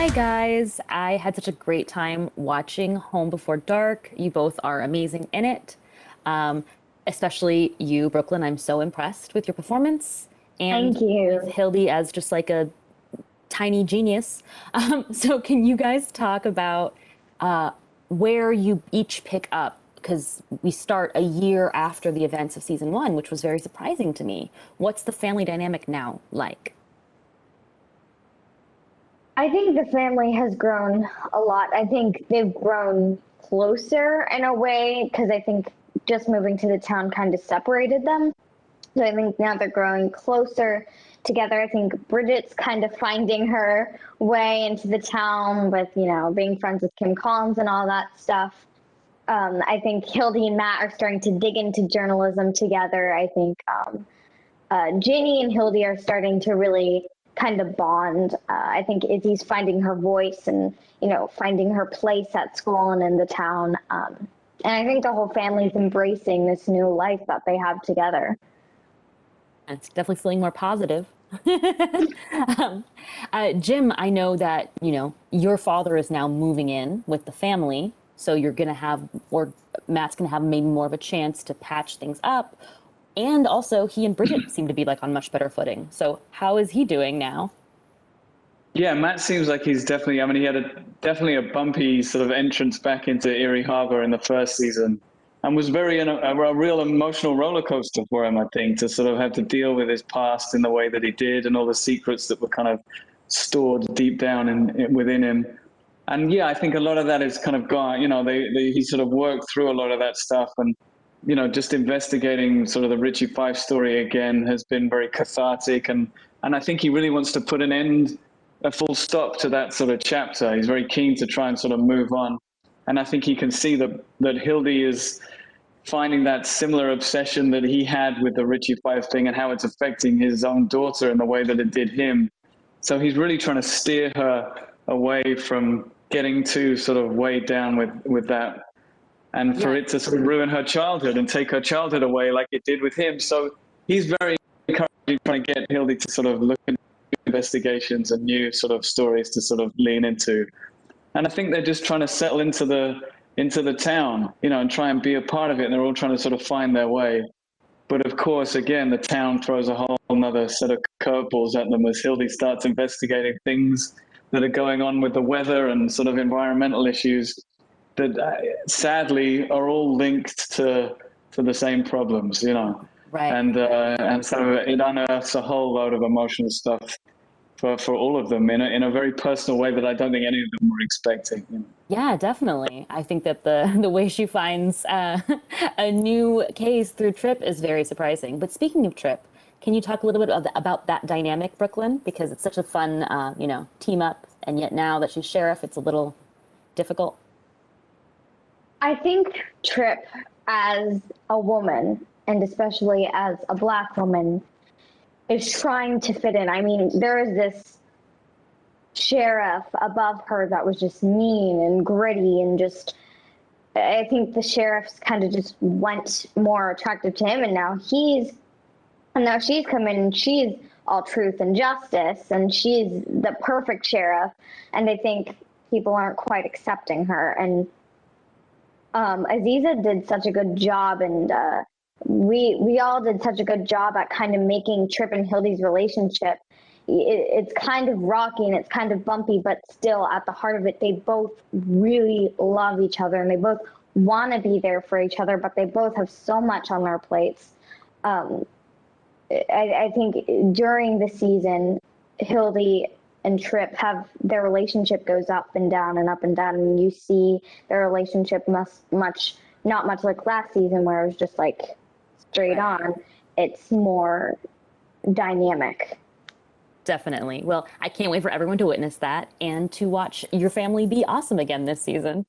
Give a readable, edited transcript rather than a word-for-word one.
Hi, guys. I had such a great time watching Home Before Dark. You both are amazing in it. Um, Especially you, Brooklyn. I'm so impressed with your performance and Thank with you. Hildy as just like a tiny genius. So, can you guys talk about uh, where you each pick up? Because we start a year after the events of season one, which was very surprising to me. What's the family dynamic now like? I think the family has grown a lot. I think they've grown closer in a way because I think just moving to the town kind of separated them. So I think now they're growing closer together. I think Bridget's kind of finding her way into the town with, being friends with Kim Collins and all that stuff. I think Hildy and Matt are starting to dig into journalism together. I think Ginny and Hildy are starting to really kind of bond. I think Izzy's finding her voice and, finding her place at school and in the town. And I think the whole family's embracing this new life that they have together. It's definitely feeling more positive. um, Jim, I know that your father is now moving in with the family, so you're gonna have, or Matt's gonna have maybe more of a chance to patch things up. And also, he and Bridget seem to be like on much better footing. So, how is he doing now? Yeah, Matt seems like he's definitely. I mean, he had definitely a bumpy sort of entrance back into Erie Harbor in the first season, and was very a real emotional roller coaster for him. I think to sort of have to deal with his past in the way that he did, and all the secrets that were kind of stored deep down within him. And yeah, I think a lot of that is kind of gone. He sort of worked through a lot of that stuff, and just investigating sort of the Richie Fife story again has been very cathartic, and I think he really wants to put a full stop to that sort of chapter. He's very keen to try and sort of move on. And I think he can see that Hildy is finding that similar obsession that he had with the Richie Fife thing and how it's affecting his own daughter in the way that it did him. So he's really trying to steer her away from getting too sort of weighed down with that, and for Yeah, it to sort of ruin her childhood and take her childhood away like it did with him. So he's very encouraging, trying to get Hildy to sort of look into investigations and new sort of stories to sort of lean into. And I think they're just trying to settle into the town, and try and be a part of it. And they're all trying to sort of find their way. But of course, again, the town throws a whole other set of curveballs at them as Hildy starts investigating things that are going on with the weather and sort of environmental issues that sadly are all linked to the same problems. right. And so it unearths a whole load of emotional stuff for all of them in a very personal way that I don't think any of them were expecting. Yeah, definitely. I think that the way she finds a new case through Trip is very surprising. But speaking of Trip, can you talk a little bit about that dynamic, Brooklyn? Because it's such a fun, team up, and yet now that she's sheriff, it's a little difficult. I think Trip, as a woman, and especially as a Black woman, is trying to fit in. I mean, there is this sheriff above her that was just mean and gritty and just I think the sheriff's kind of just went more attractive to him, and now she's come in and she's all truth and justice and she's the perfect sheriff, and I think people aren't quite accepting her. And Aziza did such a good job, and we all did such a good job at kind of making Trip and Hildy's relationship. It's kind of rocky and it's kind of bumpy, but still at the heart of it, they both really love each other and they both want to be there for each other, but they both have so much on their plates. Um, I think during the season, Hildy and Trip have their relationship goes up and down and up and down, and you see their relationship not much like last season where it was just like straight Right. on. It's more dynamic. Definitely. Well, I can't wait for everyone to witness that and to watch your family be awesome again this season.